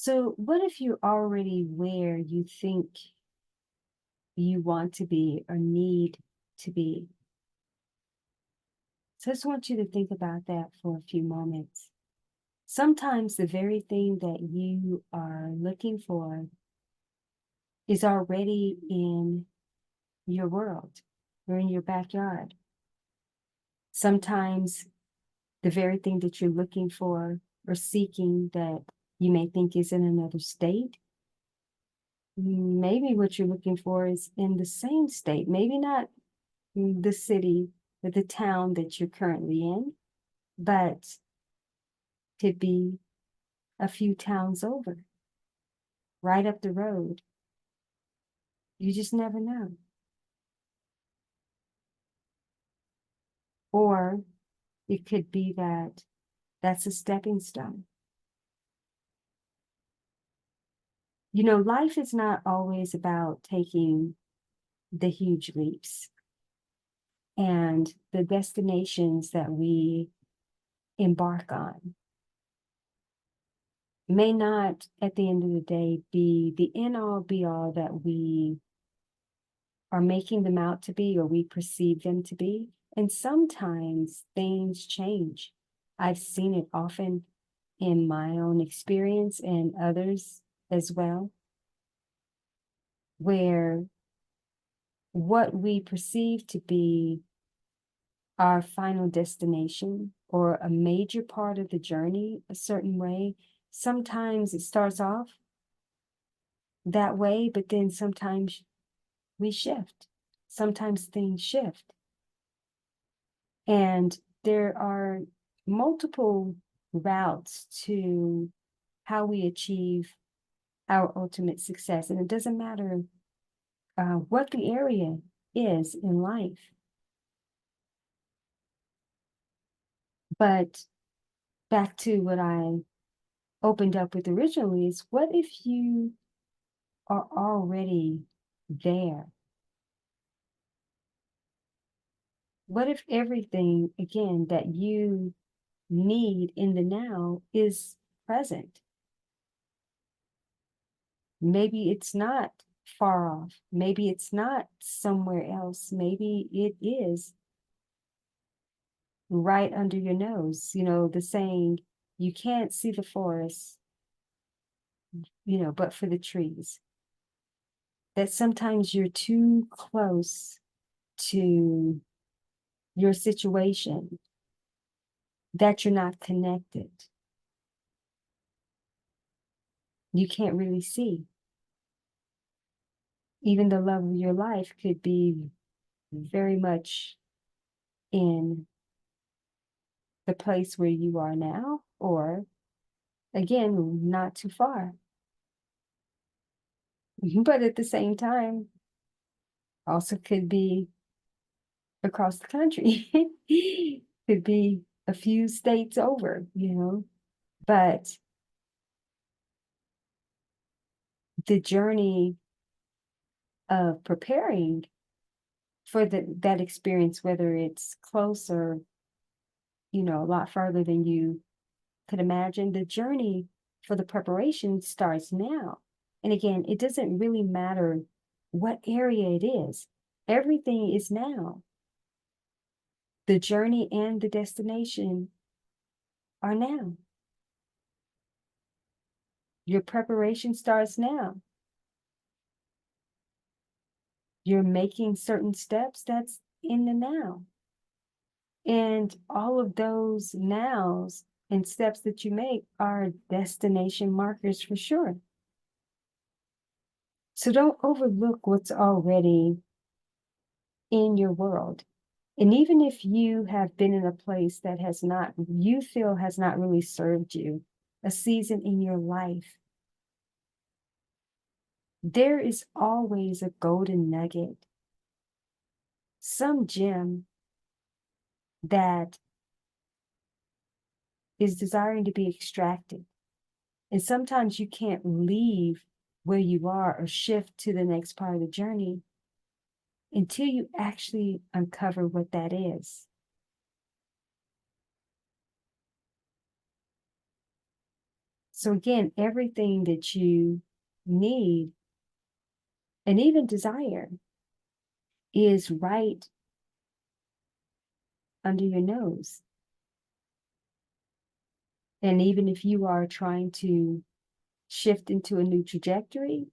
So, what if you're already where you think you want to be or need to be? So, I just want you to think about that for a few moments. Sometimes the very thing that you are looking for is already in your world or in your backyard. Sometimes the very thing that you're looking for or seeking that you may think is in another state, maybe what you're looking for is in the same state, maybe not the city or the town that you're currently in, but could be a few towns over, right up the road. You just never know. Or it could be that that's a stepping stone. You know, life is not always about taking the huge leaps, and the destinations that we embark on may not, at the end of the day, be the end all be all that we are making them out to be or we perceive them to be. And sometimes things change. I've seen it often in my own experience and others as well, where what we perceive to be our final destination or a major part of the journey a certain way, sometimes it starts off that way, but then sometimes we shift. Sometimes things shift. And there are multiple routes to how we achieve our ultimate success. And it doesn't matter what the area is in life. But back to what I opened up with originally is, what if you are already there? What if everything, again, that you need in the now is present? Maybe it's not far off. Maybe it's not somewhere else. Maybe it is right under your nose. You know, the saying, you can't see the forest, but for the trees. That sometimes you're too close to your situation, that you're not connected. You can't really see. Even the love of your life could be very much in the place where you are now, or again, not too far. But at the same time, also could be across the country, could be a few states over, but the journey of preparing for that experience, whether it's close or, a lot farther than you could imagine, the journey for the preparation starts now. And again, it doesn't really matter what area it is. Everything is now. The journey and the destination are now. Your preparation starts now. You're making certain steps, that's in the now. And all of those nows and steps that you make are destination markers for sure. So don't overlook what's already in your world. And even if you have been in a place that you feel has not really served you, a season in your life, there is always a golden nugget, some gem that is desiring to be extracted. And sometimes you can't leave where you are or shift to the next part of the journey until you actually uncover what that is. So again, everything that you need and even desire is right under your nose. And even if you are trying to shift into a new trajectory,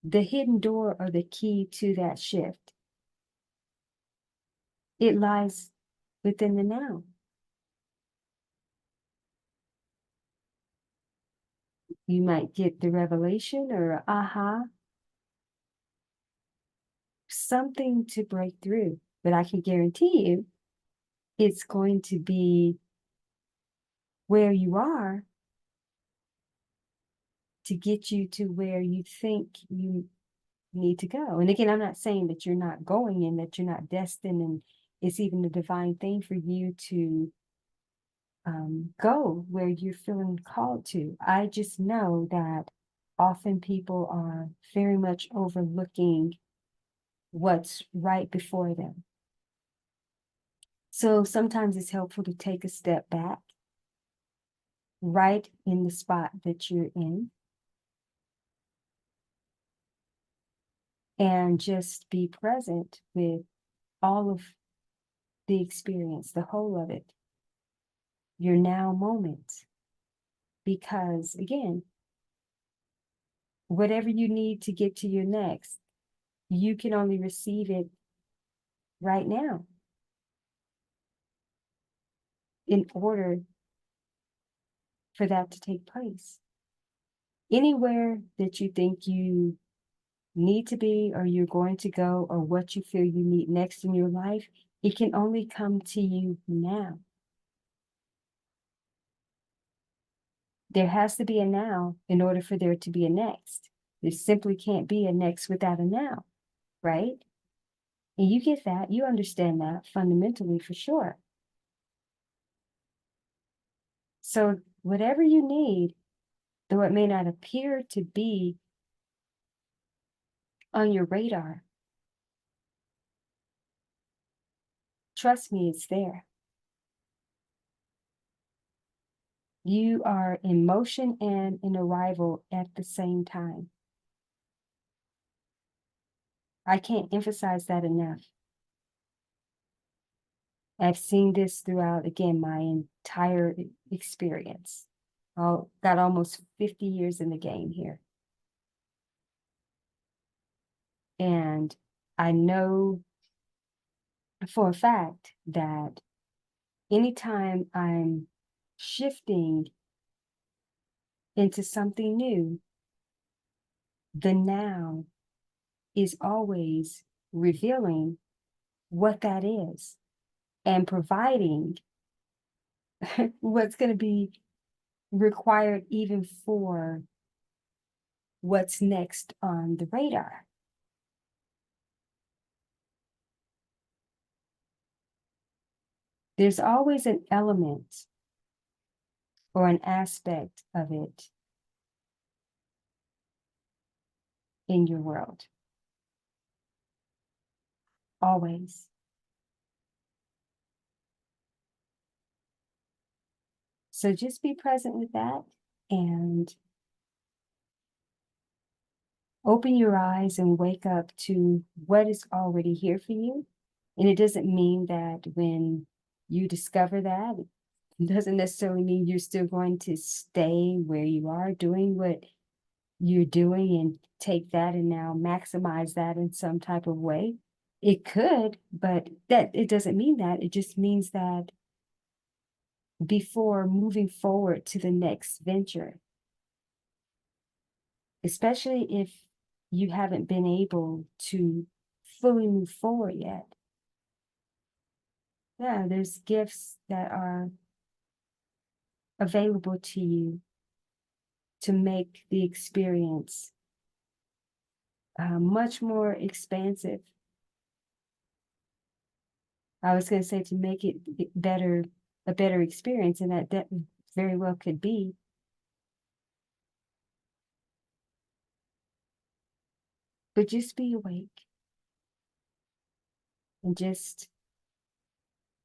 the hidden door or the key to that shift, it lies within the now. You might get the revelation or aha, something to break through. But I can guarantee you it's going to be where you are to get you to where you think you need to go. And again, I'm not saying that you're not going and that you're not destined and it's even a divine thing for you to go where you're feeling called to. I just know that often people are very much overlooking what's right before them. So sometimes it's helpful to take a step back, right in the spot that you're in, and just be present with all of the experience, the whole of it, your now moment. Because again, whatever you need to get to your next, you can only receive it right now in order for that to take place. Anywhere that you think you need to be or you're going to go or what you feel you need next in your life, it can only come to you now. There has to be a now in order for there to be a next. There simply can't be a next without a now, right? And you get that, you understand that fundamentally for sure. So whatever you need, though it may not appear to be on your radar, trust me, it's there. You are in motion and in arrival at the same time. I can't emphasize that enough. I've seen this throughout, again, my entire experience. I got almost 50 years in the game here. And I know for a fact that anytime I'm shifting into something new, the now is always revealing what that is and providing what's going to be required even for what's next on the radar. There's always an element or an aspect of it in your world. Always. So just be present with that and open your eyes and wake up to what is already here for you. And it doesn't mean that when you discover that, it doesn't necessarily mean you're still going to stay where you are doing what you're doing and take that and now maximize that in some type of way. It could, but that it doesn't mean that. It just means that before moving forward to the next venture, especially if you haven't been able to fully move forward yet. Yeah, there's gifts that are available to you to make the experience much more expansive. I was going to say to make it better, a better experience, and that very well could be. But just be awake and just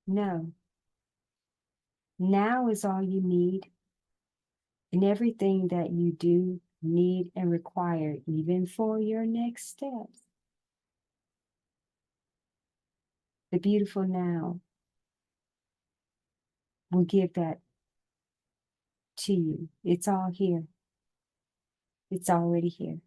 know now is all you need And everything that you do, need, and require, even for your next steps. The beautiful now will give that to you. It's all here. It's already here.